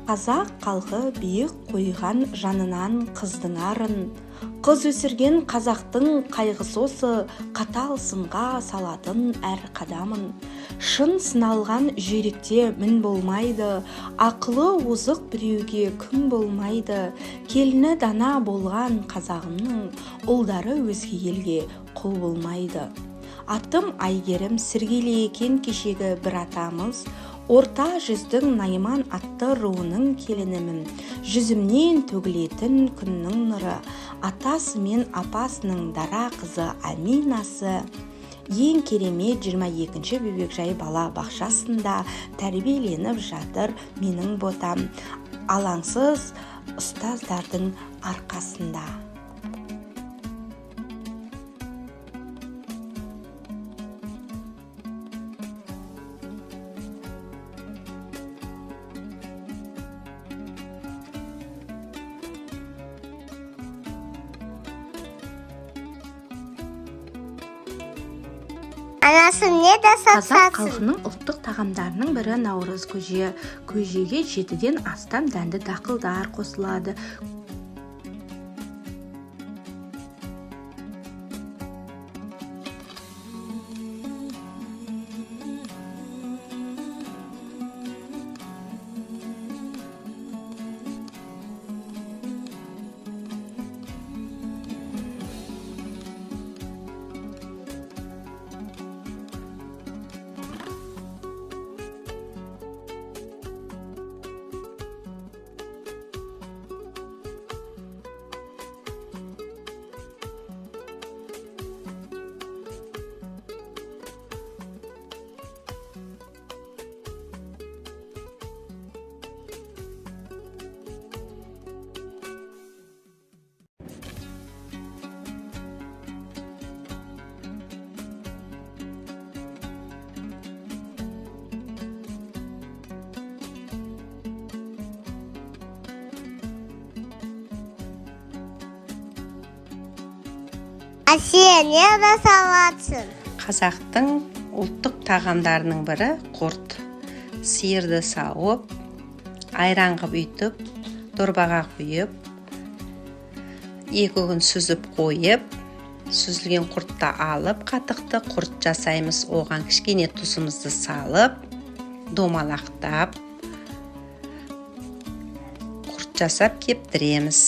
Қазақ халқы биік қойған жанынан қыздың арын. Қыз өсірген қазақтың қайғысы осы, қатал сынға салатын әр қадамын. Шын сыналған жүйрікте мін болмайды, ақылы озық біреуге күн болмайды. Келіні дана болған қазағымның, ұлдары өзге елге құл болмайды. Атым Айгерім Сіргелі екен кешегі бір атамыз, орта жүздің Найман атты руының келінімін. Жүзімнен төгілетін күннің нұры, атасы мен апасының дара қызы Аминасы. Ең керемет 22-ші бөбекжай бала бақшасында тәрбиеленіп жатыр менің ботам, алаңсыз ұстаздардың арқасында. Анасы не де сатсасын? Қазақ халқының ұлттық тағамдарының бірі наурыз көже. Көжеге 7-ден астам дәнді дақылдар қосылады. Asiye не де салатсың? Қазақтың ұлттық тағамдарының бірі құрт. Сиырды сауып, айран қып үйтіп, дорбаға құйып, 2 күн сүзіп қойып, сүзілген құртты алып, қатықты құрт жасаймыз. Оған кішкене тұзымызды салып, домалақтап, құрт жасап кептіреміз.